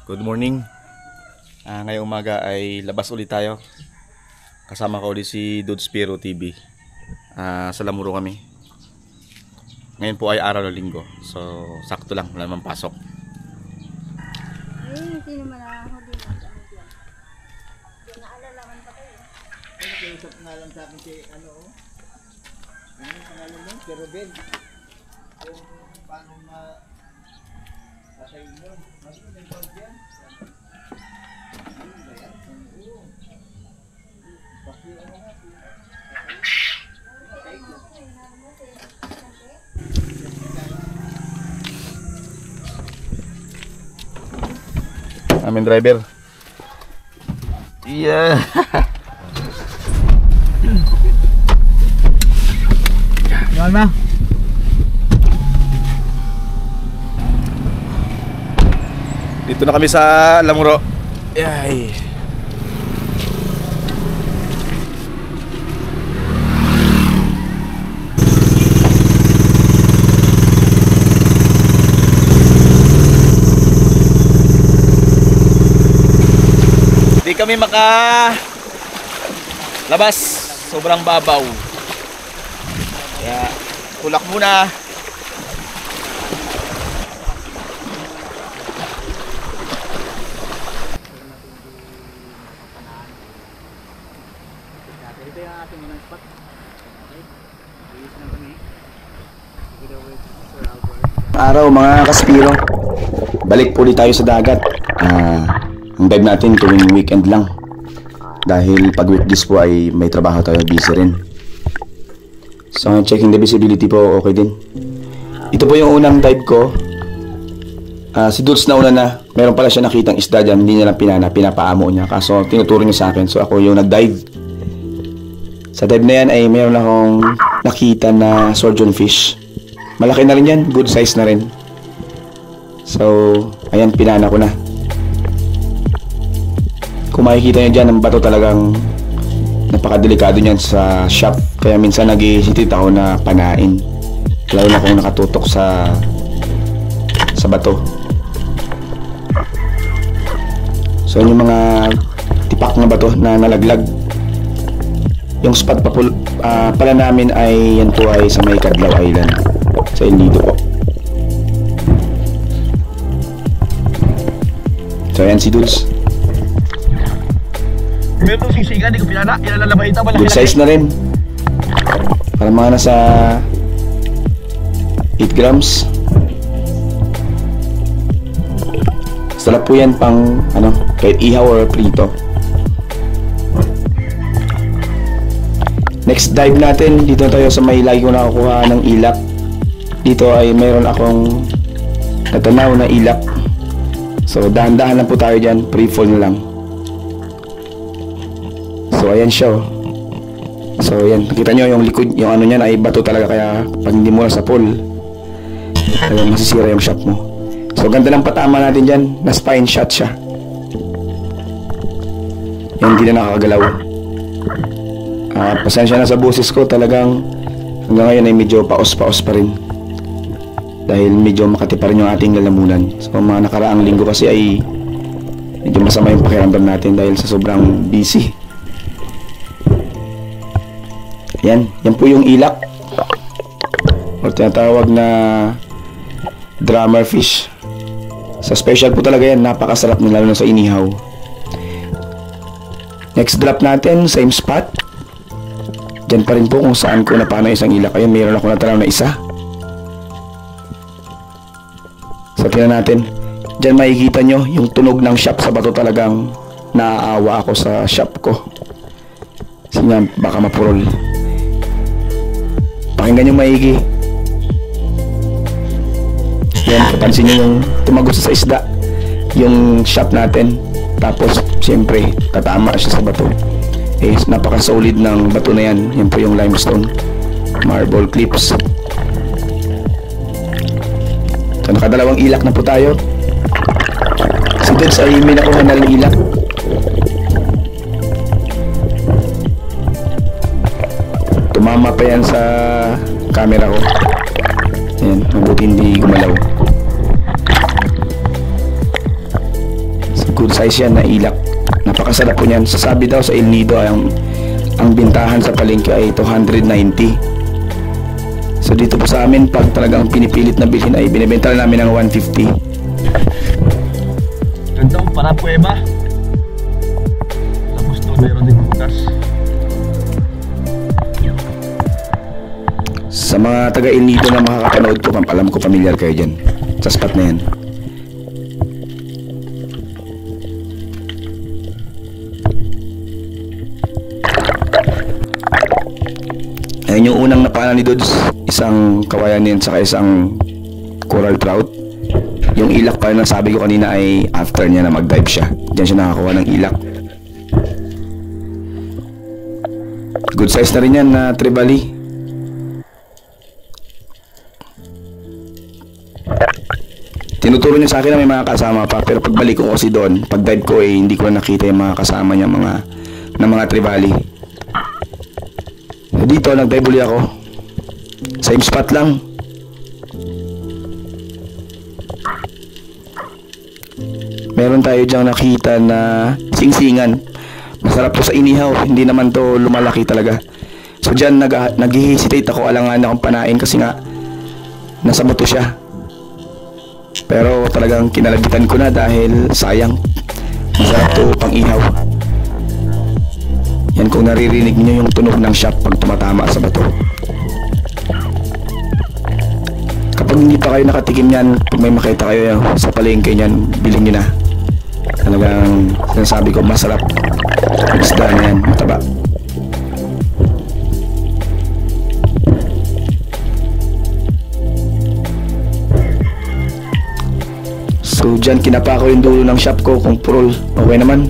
Good morning. Ngayong umaga ay labas ulit tayo. Kasama ko ulit si Dude Spiro TV. Sa Lamuro kami. Ngayon po ay araw ng linggo. So, sakto lang. Wala naman pasok. Ay, hindi naman ako din. Naalalaman pa kayo. Ay, nakiusap nga lang sa akin si ano pangalan mo? Si Ruben. Kung paano sasayin mo. Mas mo nang tawag yan? Ano ba yan? Oo. Bakit ano nga? Amin driver. Yeah. Yan na. Dito na kami sa Lamuro. Yay. Di kami labas. Sobrang babaw. Kaya tulak muna. Ito yung ating unang spot. Okay. Ayos na kami. Together with Sir Albert. Araw mga kaspiro, balik po ulit tayo sa dagat. Ang dive natin tuwing weekend lang, dahil pag weekdays po ay may trabaho tayo, busy rin. So checking the visibility po, okay din. Ito po yung unang dive ko. Si Dulce na una na, meron pala siya nakitang isda dyan, hindi niya lang pinapaamo niya, kaso tinuturo niya sa akin, so ako yung nag-dive. Sa dive na yan ay meron akong nakita na surgeon fish. Malaki na rin yan, good size na rin. So, ayan, pinana ko na. Kung makikita nyo dyan, ang bato talagang napakadelikado niyan sa shop. Kaya minsan nag-hesitate ako na panain, lalo na kung nakatutok sa bato. So, yung mga tipak na bato na nalaglag. Yung spot pala namin ay yan po ay sa may Cadlaw Island, sa El Nido po. So ayan si Dulce. Meron sisiga, di ko pinana. Ilalabay ito. Good size na rin. Para mga nasa 8 grams. Sarap po yan pang kahit ihaw or prito. Next dive natin, dito tayo sa may lagi ko nakakuha ng ilak. Dito ay mayroon akong natanaw na ilak. So dahan-dahan lang po tayo dyan, pre-fall na lang. So ayan siya. So ayan, nakita nyo yung likod, yung ano nyan ay bato talaga, kaya pag hindi mo na sa pool, talagang masisira yung shot mo. So ganda ng patama natin dyan, na spine shot siya. Yan, hindi na nakakagalaw. Pasensya na sa boses ko, talagang hanggang ngayon ay medyo paos-paos pa rin, dahil medyo makati pa rin yung ating lalamunan. So mga nakaraang linggo kasi ay medyo masama yung pakiramdam natin dahil sa sobrang busy. Yan po yung ilak, o tinatawag na drummer fish. Sa special po talaga yan, napakasarap nila, lalo na sa inihaw. Next drop natin, same spot. Diyan pa rin po kung saan ko napano isang ilak. Ayun, mayroon ako natanaw na isa. So tingnan natin. Diyan makikita nyo yung tunog ng shop sa bato. Talagang naaawa ako sa shop ko. Kasi baka mapurol. Pakinggan nyo maigi. Yan, kapansin nyo yung tumagos sa isda, yung shop natin. Tapos siyempre tatama siya sa bato. Napaka-solid ng bato na yan. Yan po yung limestone marble cliffs. So nakadalawang ilak na po tayo. Si Dulce ay may nakuha na ilak. Tumama pa yan sa camera ko. Ayan, mabuti hindi gumalaw. good size yan na ilak. Napakasarap po niyan. Sasabi daw sa El Nido ay ang bintahan sa palengke ay 290. So dito po sa amin, pag talagang pinipilit na bilhin ay binibenta namin ng 150. Ganda para puweba. Tapos doon mayroon din bukas. Sa mga taga El Nido na makakapanood po, alam ko familiar kayo dyan sa spot na yan. Ayan yung unang napana ni Dudes, isang kawayan yan saka isang coral trout. Yung ilak pa na sabi ko kanina ay after niya na mag-dive siya. Diyan siya nakakuha ng ilak. Good size na rin yan na trevally. Tinuturo niya sa akin na may mga kasama pa, pero pagbalik ko kasi doon, pag dive ko hindi ko na nakita yung mga kasama niya mga trevally. Dito nag-dive uli ako. Same spot lang. Meron tayo dyang nakita na singsingan. Masarap to sa inihaw, hindi naman to lumalaki talaga. So dyan nag-hesitate ako, alangan akong panain kasi nga nasa bato siya. Pero talagang kinalabitan ko na dahil sayang. Masarap to pang ihaw. Yan kung naririnig niyo yung tunog ng shot pag tumatama sa bato. Kapag hindi pa kayo nakatikim yan, pag may makita kayo sa palengke niyan, bilhin niyo na. Talagang sinasabi ko masarap. Isda na yan, mataba. So dyan kinapa ko yung dulo ng shop ko kung purol. Okay naman.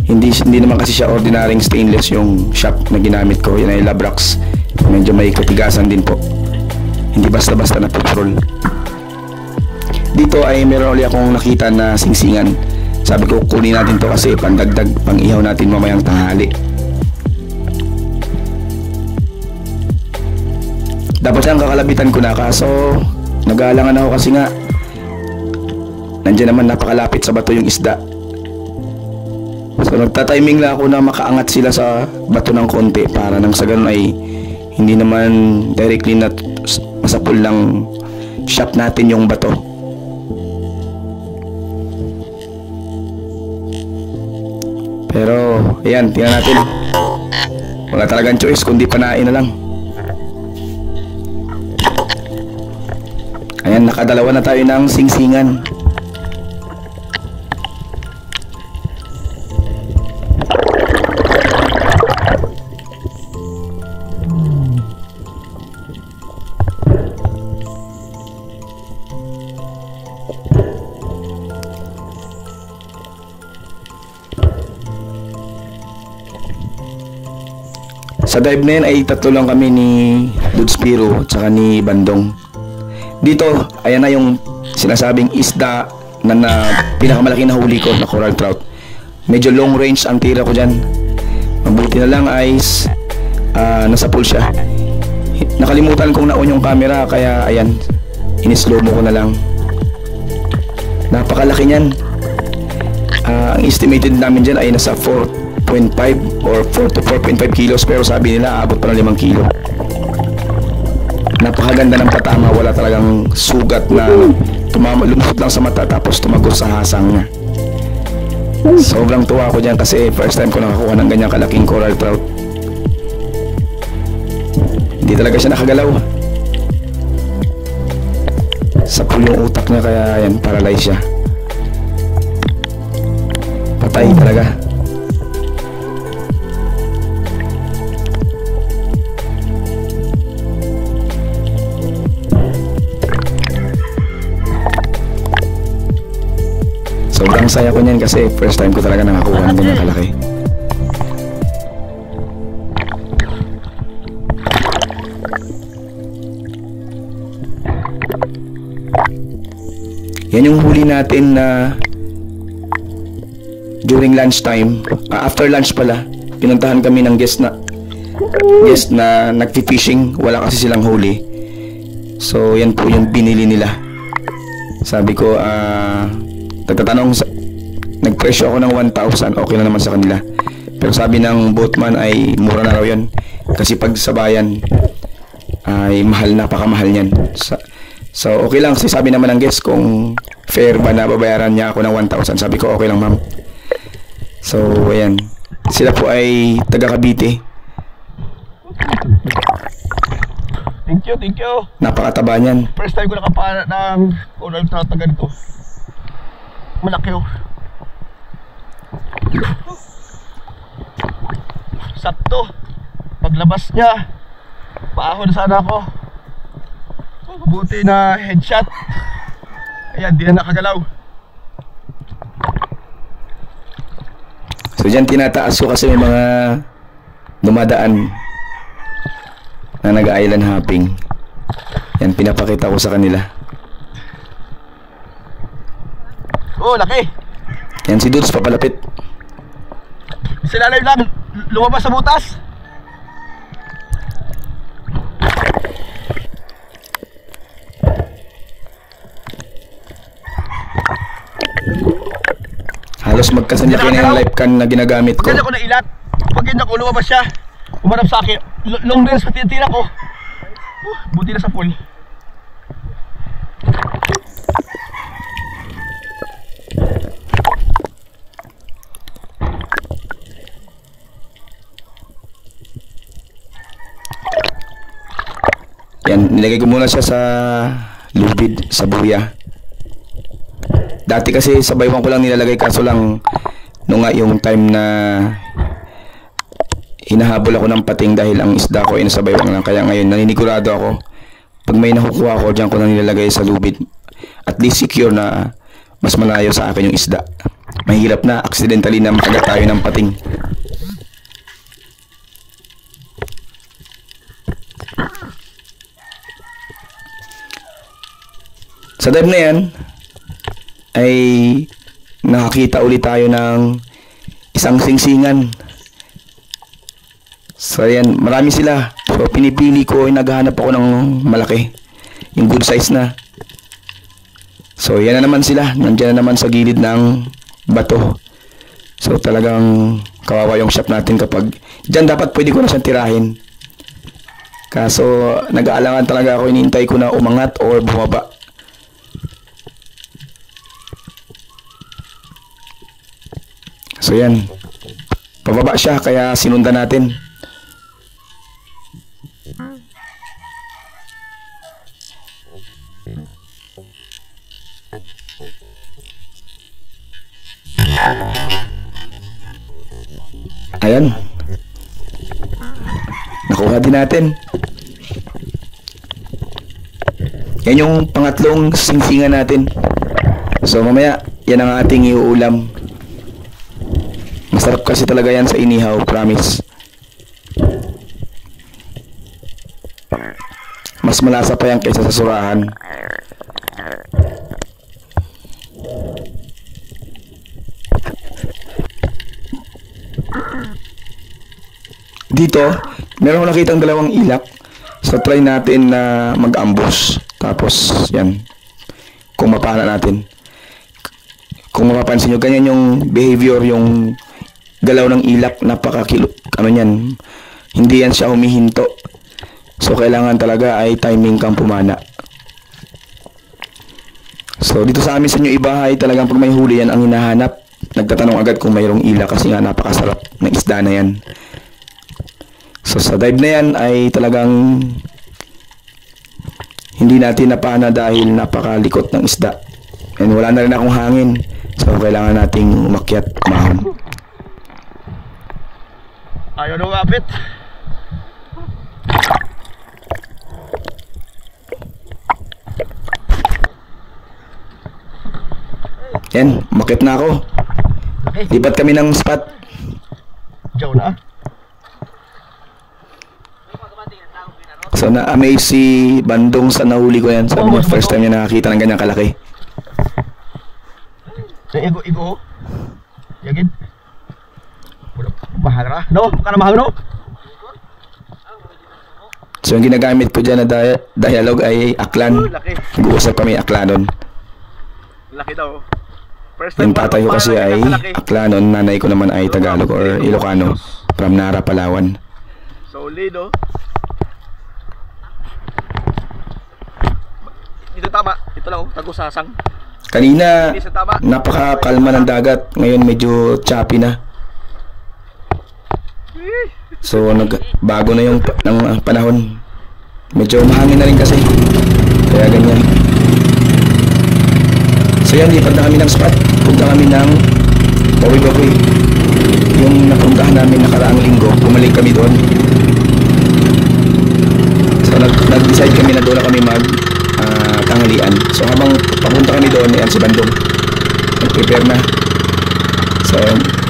Hindi naman kasi siya ordinaryong stainless yung shop na ginamit ko. Yan ay Labrax. Medyo may katigasan din po. Hindi basta-basta na purol. Dito ay meron ulit akong nakita na singsingan. Sabi ko kunin natin to kasi pandagdag pang ihaw natin mamayang tanghali. Dapat siyang kakalabitan ko na, kaso nag-aalangan ako kasi nga nandiyan naman napakalapit sa bato yung isda. So nagtatiming lang ako na makaangat sila sa bato ng konti para nang sa ganun ay hindi naman directly na masapul ng shop natin yung bato. Pero ayan, tingnan natin. Wala talagang choice kundi panain na lang. Ayan, nakadalawa na tayo ng singsingan. Sa dive na yan ay tatlo lang kami ni Dudes Piro at saka ni Bandong. Dito, ayan na yung sinasabing isda na pinakamalaki na huli ko na coral trout. Medyo long range ang tira ko dyan. Mabuti na lang ay nasa pool siya. Nakalimutan kong naon yung camera kaya ayan, in-slow mo ko na lang. Napakalaki niyan. Ang estimated namin dyan ay nasa 4.5 or 4 to 4.5 kilos, pero sabi nila abot pa ng 5 kilo. Napakaganda ng patama, wala talagang sugat na lumusot lang sa mata tapos tumagos sa hasang niya. Sobrang tuwa ako dyan kasi first time ko nakakuha ng ganyang kalaking coral trout. Hindi talaga siya nakagalaw. Sapul yung utak niya kaya yan, paralyze siya. Patay talaga. Sobrang saya ko niyan kasi first time ko talaga nakakuha ng ganyan kalaki. Yan yung huli natin na during lunch time. After lunch pala, pinuntahan kami ng guest na nagfi-fishing. Wala kasi silang huli. So yan po yung binili nila. Sabi ko, nagtatanong sa, nagpresyo ako ng 1,000, okay na naman sa kanila. Pero sabi ng boatman ay mura na raw yun. Kasi pag sa bayan ay mahal, napakamahal niyan. So okay lang, kasi sabi naman ng guest kung fair ba na babayaran niya ako ng 1,000. Sabi ko okay lang ma'am. So ayan, sila po ay taga Cavite. Thank you. Napakataba niyan. First time ko nakapana ng unang tatagan ko. Malaki oh. Sakto. Paglabas niya, paahon sana ako. Buti na headshot. Ayan, di na nakagalaw. So dyan tinataas ko kasi may mga dumadaan na nag-island hopping. Yan, pinapakita ko sa kanila. Oh, laki. Yan si Dudes, papalapit. Sila lang, lumabas sa butas. Halos magkasanlaki na yung life can na ginagamit ko. Pagkanda ko na ilat. Pagkanda ko, lumabas siya. Umarap sa akin. Long range sa titira ko. Buti na sa pool. Yan, nilagay ko muna siya sa lubid, sa buya. Dati kasi sa baywang ko lang nilalagay, kaso lang nung nga yung time na hinahabol ako ng pating dahil ang isda ko ay nasa baywang lang. Kaya ngayon naninigurado ako, pag may nakukuha ko, diyan ko na nilalagay sa lubid. At least secure na mas malayo sa akin yung isda. Mahirap na accidentally na makagat tayo ng pating. Sa dive na yan ay nakakita ulit tayo ng isang singsingan. So yan, marami sila. So pinipili ko, naghahanap ako ng malaki, yung good size na. So yan na naman sila, nandiyan na naman sa gilid ng bato. So talagang kawawa yung shop natin kapag dyan dapat pwede ko na siyang tirahin. Kaso nag-aalangan talaga ako, inintay ko na umangat or bumaba. So yan, pababa siya kaya sinundan natin. Ayan, nakuha din natin. Yan yung pangatlong singsingan natin. So mamaya yan ang ating iuulam. Masarap kasi talaga yan sa inihaw, promise. Mas malasa pa yan kaysa sa surahan. Dito, meron ko nakitang dalawang ilak. So try natin na mag-ambush. Tapos yan, kung mapana natin. Kung mapapansin nyo, ganyan yung behavior, yung galaw ng ilak, napakakilo, ano yan, hindi yan siya humihinto. So kailangan talaga ay timing kang pumana. So dito sa amin sa inyo ibahay, talagang pag may huli yan ang hinahanap, nagtatanong agad kung mayroong ilak kasi nga napakasarap ng isda na yan. So sa dive na yan ay talagang hindi natin napana dahil napakalikot ng isda. And wala na rin akong hangin. So kailangan nating umakyat, umahon. Ayaw nung kapit. Yan, umakyat na ako. Lipat kami ng spot. Diyaw na. So na-amaze si Bandong sa nahuli ko yan. Sabi niya, first time niya nakakita ng ganyang kalaki. Igo. Yagid. Mahal ra. No? Kana mahal no? So yung ginagamit ko dyan na dialogue ay aklan. Laki. Nag-uusap kami aklanon. Laki daw. Yung tatay ko kasi ay Aklano, nanay ko naman ay Tagalog or Ilocano from Nara, Palawan. Solido. Ito tama. Ito lang, tagusasang. Kanina, napakakalma ng dagat. Ngayon medyo choppy na. So, bago na yung panahon. Medyo mahangin na rin kasi. Kaya ganyan. So yan, lipat na kami ng spot. Punta kami ng Bawi-Bawi. Yung napuntahan namin nakaraang linggo, bumalik kami doon. So nag-decide kami na doon na kami tanghalian. So habang papunta kami doon, yan si Bandong. Nag-prepare na. So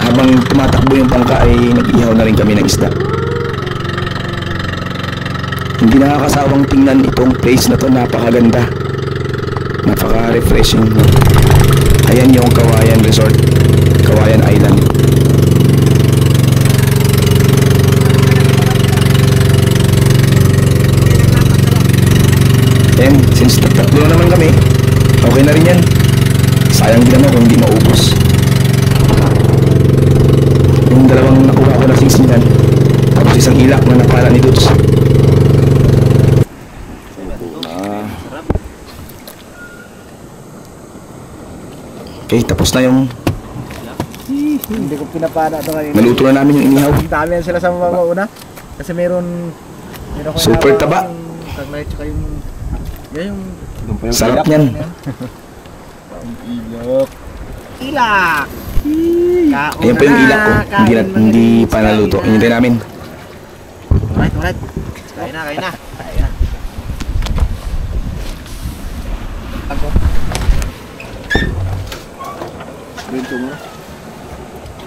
habang tumatakbo yung bangka ay nag-ihaw na rin kami ng isda. Hindi nakakasawang tingnan itong place na to, napakaganda. Napaka-refreshing. Ayan yung Kawayan Resort, Kawayan Island. Ayan, since tatlo na naman kami, okay na rin yan. Sayang din naman kung hindi maubos. Yung dalawang nakuha ko na singsingan, tapos isang ilak na napala ni Dudes. Okay, tapos na yung Hindi ko pinapana ito ngayon. naluto na namin yung inihaw. Dami yan sila sa mga una. Kasi meron ko Super taba. yung taglay tsaka yung yan yung Sarap niyan. ilok. Ilak! Ayan pa yung ilak ko. Hindi pa naluto. Hinintay namin. Alright. Kain na. Ako. Bento mo.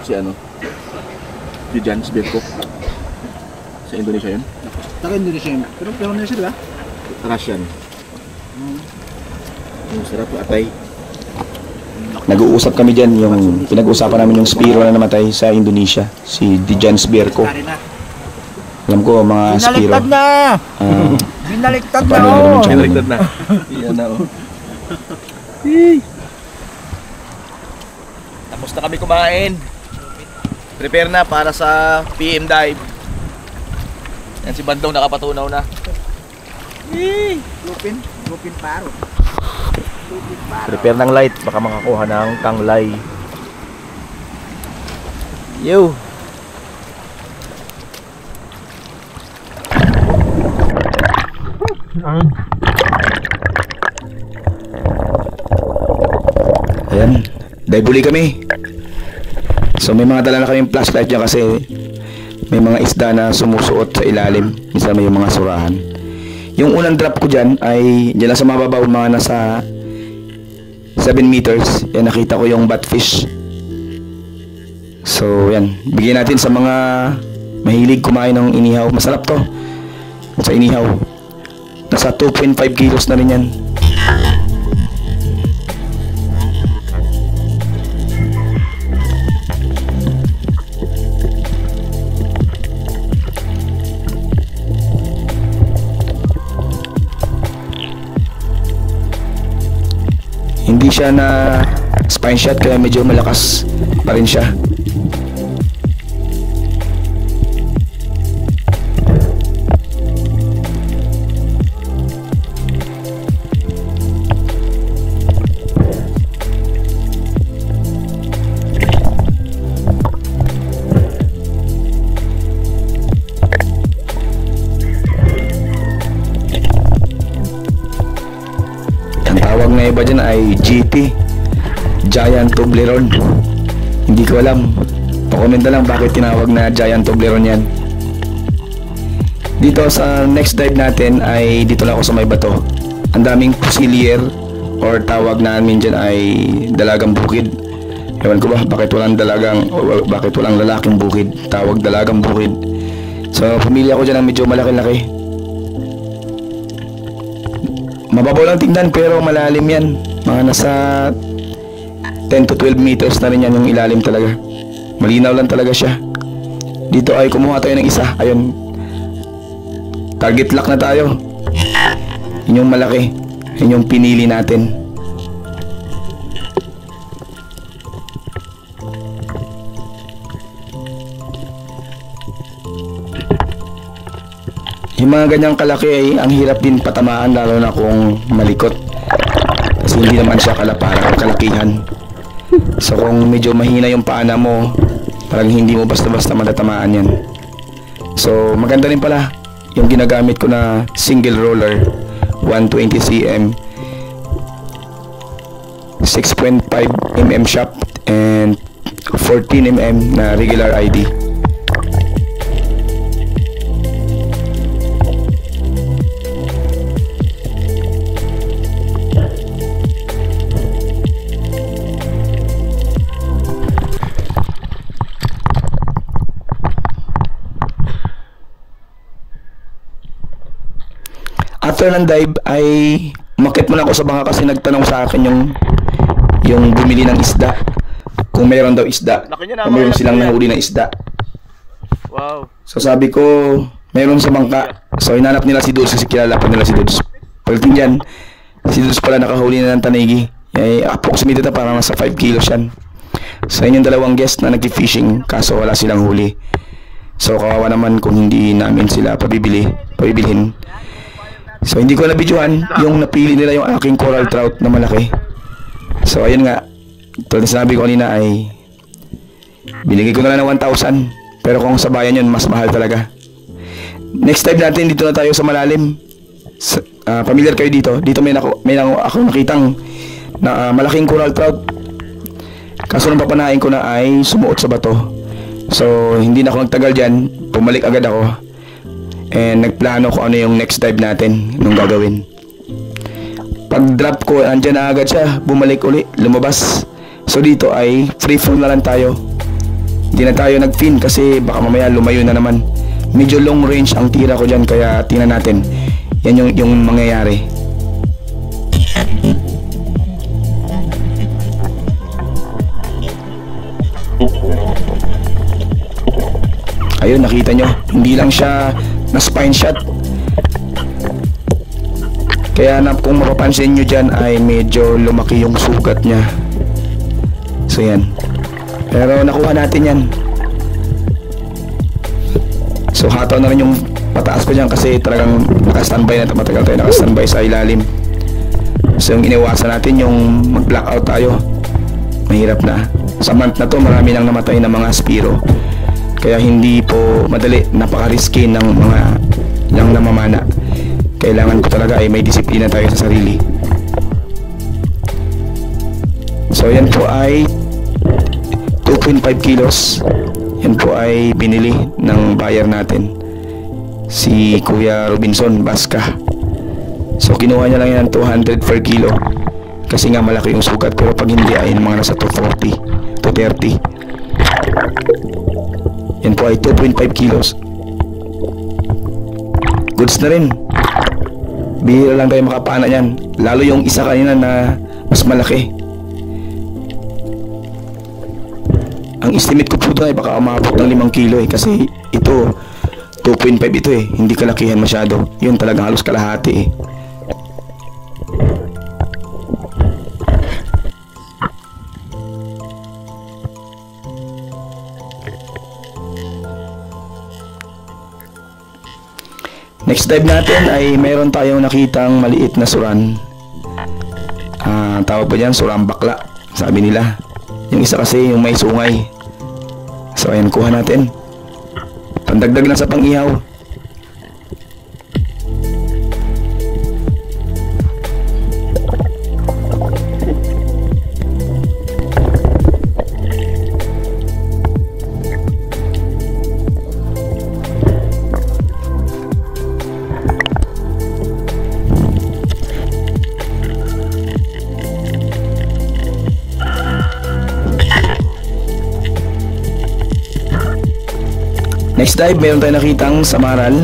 Si ano? Si Jan, si Beko. Sa Indonesia yun? Taga Indonesia yun. Pero Indonesia diba? Russian. Yung sarap atay. Nag-uusap kami dyan. Yung pinag-uusapan namin yung Spiro na namatay sa Indonesia. Si Dijan Sbierko. Kain na. Alam ko mga Spiro. Binaliktad na! Binaliktad na! Paano nyo naman siya? Pinaliktad na. Iyan na oh. Tapos na kami kumain. Prepare na para sa PM dive. Yan si Bandong nakapatunaw na. Lupin paro. Prepare ng light, baka makakuha ng tanglay. Yo. Ayan. Dive uli kami. So may mga dala na kaming flashlight dyan kasi may mga isda na sumusuot sa ilalim. Minsan may mga surahan. Yung unang drop ko dyan ay dyan lang sa mababaw, mga nasa 7 meters. Yan, nakita ko yung batfish. So yan, bigyan natin sa mga mahilig kumain ng inihaw. Masarap to sa inihaw. Nasa 2.5 kilos na rin yan. Hindi siya na spine shot kaya medyo malakas pa rin siya. Ang tawag na iba dyan ay GT, Giant Toblerone. Hindi ko alam. Pa-comment na lang bakit tinawag na Giant Toblerone yan. Dito sa next dive natin ay dito lang ako sa may bato. Ang daming pusilier or tawag namin dyan ay dalagang bukid. Ewan ko ba bakit walang lalaking bukid. Tawag dalagang bukid. So pamilya ko dyan ang medyo malaki-laki. Mababaw lang tingnan pero malalim yan. Mga nasa 10 to 12 meters na rin yan yung ilalim talaga. Malinaw lang talaga siya. Dito ay kumuha tayo ng isa. Ayun. Target lock na tayo. Yun yung malaki. Yun yung pinili natin. Yung mga ganyang kalaki ay ang hirap din patamaan, lalo na kung malikot. Kasi hindi naman siya kalaparang kalakihan. So kung medyo mahina yung paana mo, parang hindi mo basta-basta matatamaan yan. So maganda rin pala yung ginagamit ko na single roller, 120 cm, 6.5 mm shaft, and 14 mm na regular ID. After ng dive ay umakyat muna ako sa bangka kasi nagtanong sa akin yung bumili ng isda, kung mayroon daw isda, Laki niya na, kung mayroon malaki silang yan. nahuli na isda. Wow. So sabi ko, mayroon sa bangka. So hinanap nila si Dudes kasi kilala pa nila si Dudes. Pagdating dyan, si Dudes pala nakahuli na ng tanigi. Approximately na parang nasa 5 kilos yan. So yun yung dalawang guest na nag-fishing kaso wala silang huli. So kawawa naman kung hindi namin sila pabibilhin. So hindi ko na-videohan yung napili nila yung aking coral trout na malaki. So ayun nga, tulad na sinabi ko kanina ay binigay ko na lang ng 1,000. Pero kung sa bayan yun, mas mahal talaga. Next time natin, dito na tayo sa malalim. Familiar kayo dito? Dito may ako nakitang na malaking coral trout. Kaso nung papanain ko na ay sumuot sa bato. So hindi na ako nagtagal dyan, pumalik agad ako. And nagplano ko ano yung next dive natin, nung gagawin. Pag drop ko, andyan na agad siya, bumalik uli, lumabas. So dito ay free fall na lang tayo. Hindi na tayo nag-fin kasi baka mamaya lumayo na naman. Medyo long range ang tira ko dyan, kaya tingnan natin. Yan yung mangyayari. Ayun, nakita nyo, hindi lang siya na spine shot. Kaya kung mapapansin nyo dyan ay medyo lumaki yung sugat niya. So yan. Pero nakuha natin yan. So hataw na rin yung pataas ko dyan kasi talagang naka-standby na, matagal tayo naka-standby sa ilalim. So yung iniwasan natin yung mag-blackout tayo. Mahirap na. Sa month na to marami nang namatay na mga spiro. Kaya hindi po madali, napaka-risky ng mga lang namamana. Kailangan ko talaga ay may disiplina tayo sa sarili. So yan po ay 2.5 kilos. Yan po ay binili ng buyer natin, si Kuya Robinson Basca. So kinuha niya lang yan ng 200 per kilo kasi nga malaki yung sugat. Pero pag hindi ay mga nasa 240, 230. Yan po ay 2.5 kilos. Goods na rin. Bihira lang tayo makapana yan. Lalo yung isa kanina na mas malaki. Ang estimate ko po doon ay baka umabot ng 5 kilo kasi ito 2.5 ito hindi kalakihan masyado. Yun talagang halos kalahati Next dive natin ay meron tayong nakitang maliit na suran. Tawag pa dyan, surang bakla, sabi nila. Yung isa kasi yung may sungay. So ayan, kuha natin. Pandagdag lang sa pang-ihaw. Next dive, meron tayo nakitang samaral.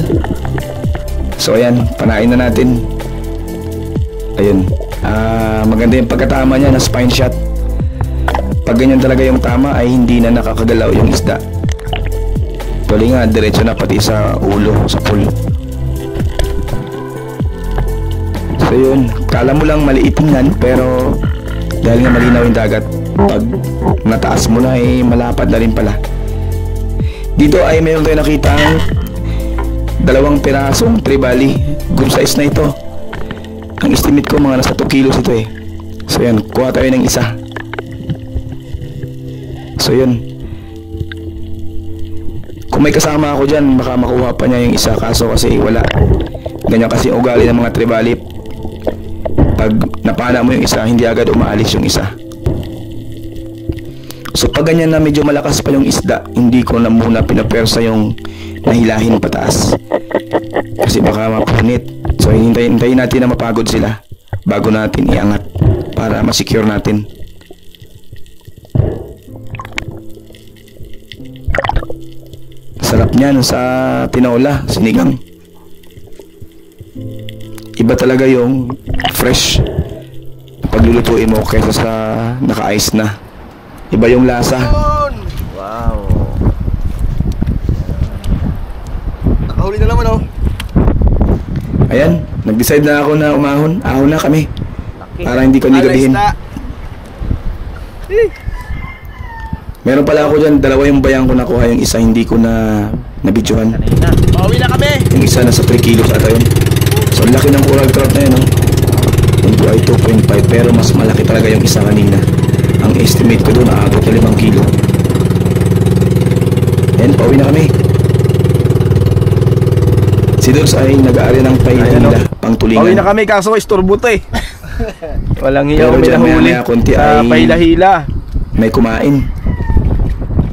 So ayan, panain na natin. Ayun. Maganda yung pagkatama niya na spine shot. Pag ganyan talaga yung tama ay hindi na nakakagalaw yung isda. Tuloy nga, diretso na pati sa ulo, sa pool. So yun, kala mo lang maliit tingnan pero dahil nga malinaw yung dagat, pag nataas mo na ay malapad na rin pala. Dito ay mayroon tayo nakitang 2 pirasong tribali. Good size na ito. Ang estimate ko mga nasa 2 kilos ito eh. So yan, kuha tayo ng isa. So yun. Kung may kasama ako dyan, baka makuha pa niya yung isa. Kaso kasi wala. Ganyan kasi ugali ng mga tribali. Pag napana mo yung isa, hindi agad umaalis yung isa. So pag ganyan na medyo malakas pa yung isda, hindi ko na muna pinapersa yung nahilahin pataas. Kasi baka mapunit. So hintayin natin na mapagod sila bago natin iangat para ma-secure natin. Sarap niyan sa tinola, sinigang. Iba talaga yung fresh paglulutuin mo kaysa sa naka-ice na. Iba yung lasa. Wow. Nakahuli na naman oh. Ayan, nag-decide na ako na umahon. Ahon na kami. Para hindi ko gabihin. Meron pala ako dyan, 2 yung bayang ko nakuha. Yung isa hindi ko na nabidyohan. Pauwi na kami. Yung isa nasa 3 kilos ata yun. So ang laki ng coral trout na yun, no? Yung po ay 2.5 pero mas malaki talaga yung isa kanina. Ang estimate ko doon aabot na 5 kilo. Ayan, pauwi na kami. Si Dodds ay nag-aari ng pahinila pang tulingan. Pauwi na kami kaso istorbo to eh. Walang hiyaw Pero kami dyan nahuli. maya konti ay Pahila-hila. may kumain.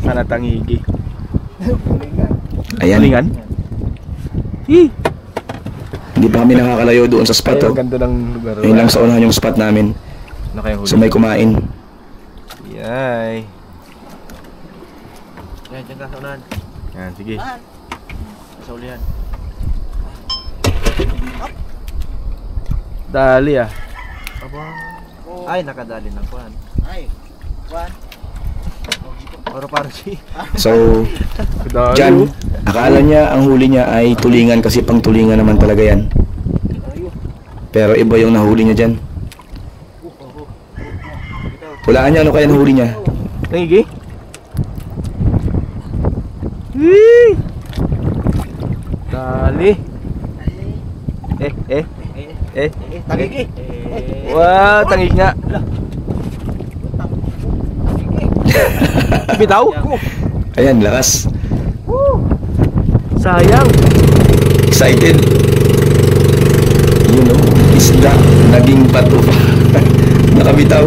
Sana tangigi. Ayan. Tulingan? Hindi pa kami nakakalayo doon sa spot. Ay, Oh. ang ganda ng lugar. Ayun lang sa unahan yung spot namin. Ano kayang huli? So may kumain. Yay. Yan, dyan ka sa unahan. Yan, sige. Sa ulihan. Dali ah. Ay, nakadali ng kuhan. Ay, kuhan. Oro para si. So, Dali. dyan, akala niya ang huli niya ay tulingan kasi pang tulingan naman talaga yan. Pero iba yung nahuli niya dyan. Hulaan niya ano kaya nahuli niya. Tangigi? Dali. Tagigi. Wow, tangig nga. Bitaw? Ayan, lakas. Sayang. Excited. Yun o, isda, naging bato pa. Nakabitaw.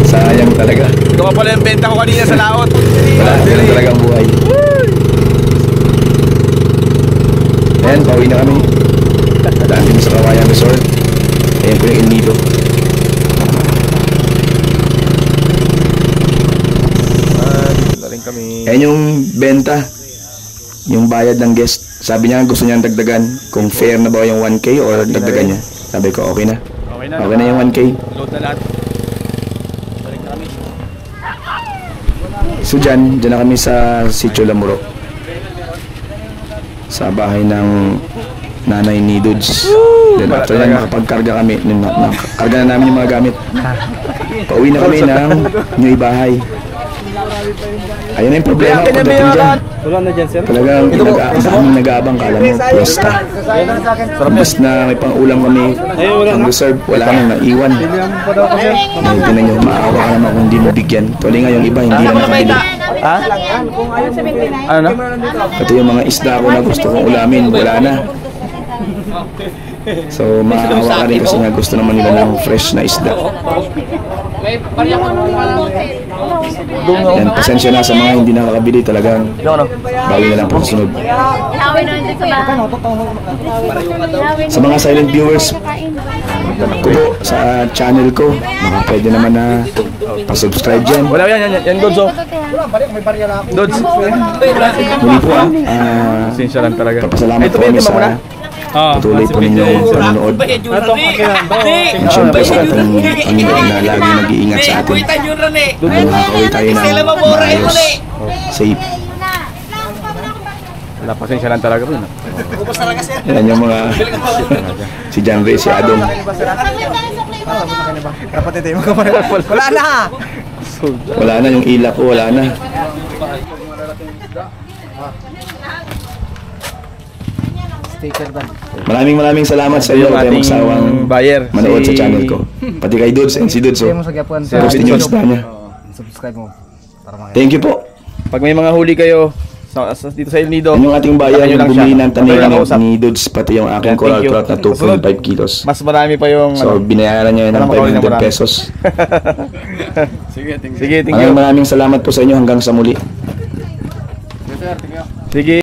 Sayang talaga. Ito pa pala yung benta ko kanina sa laot. Wala, ganun talaga ang buhay. Ayan, pauwi na kami. Daan din sa Kawayan Resort. Ayan po yung El Nido. Dito rin kami. Ayan yung benta. Yung bayad ng guest. Sabi niya gusto niya dagdagan. Kung fair na ba yung 1K or dagdagan niya. Sabi ko okay na. Okay na. Okay na yung 1K. Load na lahat. So dyan na kami sa Sitio Lamuro. Sa bahay ng nanay ni Dodds. Then after yan makapagkarga kami. Karga na namin yung mga gamit. Pauwi na kami ng new bahay. Ayun na yung problema pagdating dyan. Wala na dyan, sir. Talagang nag-aabang kala mo. Basta. Imbes na may pang-ulam kami. Ang reserve. Wala nang naiwan. Ay, tinan nyo. Maawa ka naman kung hindi mo bigyan. Tuloy nga yung iba. Hindi na nakabili. Ha? Ano na? Ito yung mga isda ko na gusto kong ulamin. Wala na. So maawa ka rin kasi nga gusto naman nila ng fresh na isda. Yan, pasensya na sa mga hindi nakakabili talagang bawi na lang po sa sunod. Sa mga silent viewers ko po sa channel ko, baka pwede naman na pa-subscribe dyan. Wala yan Dodds oh. Dodds. Muli po Pasensya lang talaga. papasalamat po kami sa patuloy po ninyong panonood. And syempre sa ating Panginoon na lagi nag-iingat sa atin. Makakauwi tayo ng maayos, safe. Wala, pasensya lang talaga rin. Yan yung mga si John Ray, si Adong. Wala na! Wala na yung ila ko, wala na. sticker ba? Maraming salamat sa iyo Yung kaya ating magsawang buyer, manood si- sa channel ko. Pati kay Dudes and si Dudes. Kaya Oh. mo sa Gapuan. Gusto niyo sa niya. Subscribe mo. Para makita. Thank you po. Pag may mga huli kayo dito sa El Nido, Yan yung ating bayan kontakin nyo yung lang bumili siya. ng Kontakin lang tanim kausap. ni Dudes pati yung aking Thank coral you. trout na 2.5 kilos. Mas marami pa yung So binayaran niya Alam ng mo, Kauli, na 500 marami. pesos. Sige, thank you. Maraming salamat po sa inyo hanggang sa muli. Sige.